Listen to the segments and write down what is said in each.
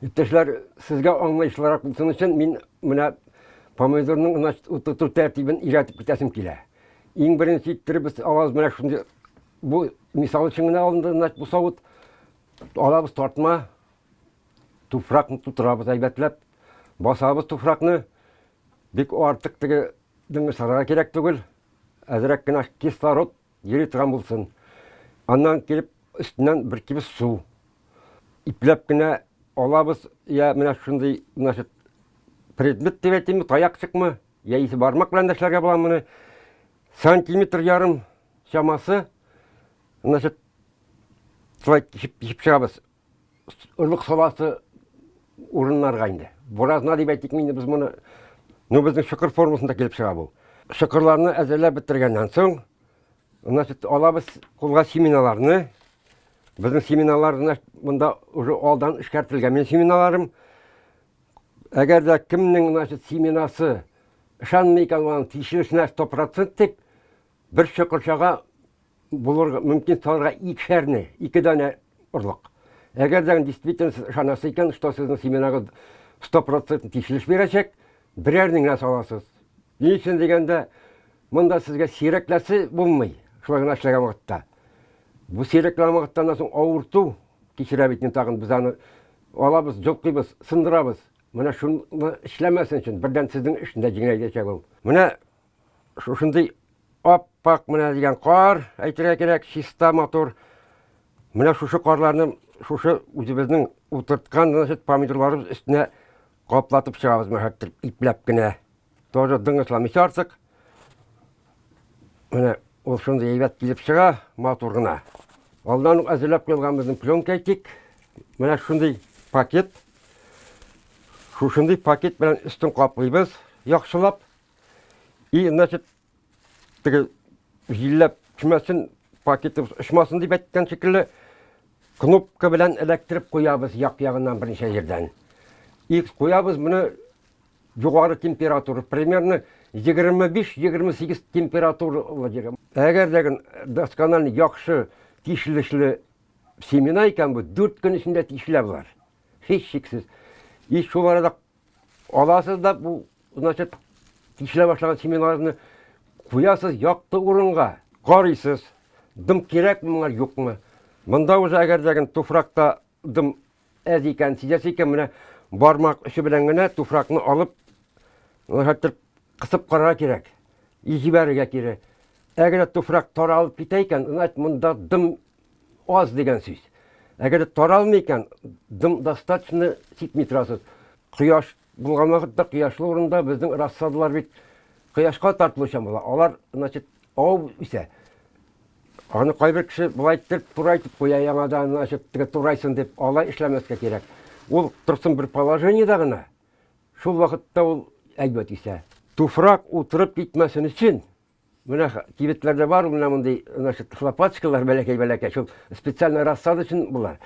İpteşler sizge anlayışlarak bulsun için min mına pomidorның утырту тәртибен иратып китәсем килә. Иң беренче иттереп без аваз менә шундый бу мисал өчен генә алынды, бу савыт алабыз тартма туфракны тутырабыз әйбәтләп, басабыз туфракны бик артык теге деңгә сарага кирәк түгел. Әзрәк кенә кислород йөри торган булсын. Аннан килеп өстеннән бер кибез су. Ипләп кенә алабыз, я менә шундый, значит, предмет дип әйтимме, таякчыкмы, яисә бармак белән эшләргә була моны. Сантиметр ярым чамасы, значит, шулай кичеп чыгабыз. Ырлык саласы урыннарга инде. Буразна дип әйтик инде без моны. Безнең шыкыр формасында килеп чыга бу. Шыкырларны әзерләп бетергәннән соң, значит, алабыз кулга семеналарны. Безнең семеналарны монда уже алдан эшкәртелгән. Мен семеналарым, әгәр дә кемнең, значит, семенасы ышанмый икән, тишелешенә 100% дип, бер шыкырчага булырга мөмкин салырга 2 дәне урлык. Әгәр дә действительно ышанасы икән, что сезнең семенагы 100% тишелеш бирәчәк, берәрнең генә саласыз. Ни өчен дигәндә, монда сезгә сирәкләсе булмый, шулай гына эшләгән вакытта. Бу сирәкләгән вакыттан соң авырту кичерә бит тагын без аны алабыз, җоклыйбыз, сындырабыз. Менә шуны эшләмәсен өчен бердән сезнең эшендә җиңеләячәк ул. Менә шушындый аппак менә дигән кар, әйтергә кирәк, чиста мотор. Менә шушы карларны, шушы үзебезнең утырткан, значит, помидорларыбыз өстенә каплатып чыгабыз, мәхәттер ипләп кенә. Тоже дыңгысламыйча артык. Менә ул шундый әйбәт килеп чыга, матур гына. Алдан ук әзерләп куелган безнең пленка әйтик. Менә шундый пакет. Шушындый пакет белән өстен каплыйбыз, яхшылап. И, значит, теге җилләп төшмәсен, пакетыбыз очмасын дип әйткән шикелле, кнопка белән эләктереп куябыз як-ягыннан берничә җирдән. И куябыз моны югары температура, примерно 25-28 температуралы җиргә. Әгәр дә досконально яхшы тишелешле семена икән, бу 4 көн эчендә тишелә булар. Һич шиксез. И шуларда аласыз да бу, значит, тишелә башлаган семеналарны куясыз якты урынга, карыйсыз. Дым кирәкме моңар, юкмы? Монда уже әгәр дә туфракта дым әз икән, сизәс икән, менә бармак өче белән генә туфракны алып, хәтта кысып карарга кирәк. И җибәрергә кирәк. Әгәр туфрак таралып китә икән, значит, монда дым аз дигән сүз. Әгәр таралмый икән, дым достаточно сипми торасыз. Кояш булган вакытта, кояшлы урында безнең рассадалар бит кояшка тартылучан була. Алар, значит, ау исә. Аны кайбер кеше булай итеп, турайтып куя яңадан, значит, теге турайсын дип, алай эшләмәскә кирәк. Ул торсын бер положениедә гына. Шул вакытта ул әйбәт исә. Туфрак утырып китмәсен өчен, менә кибетләрдә бар, менә мондый, значит, лопаточкалар бәләкәй-бәләкәй, шул специально рассада өчен булар.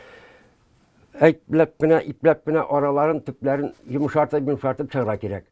Әйтләп кенә, ипләп кенә араларын, төпләрен йомшартып чыгарга кирәк.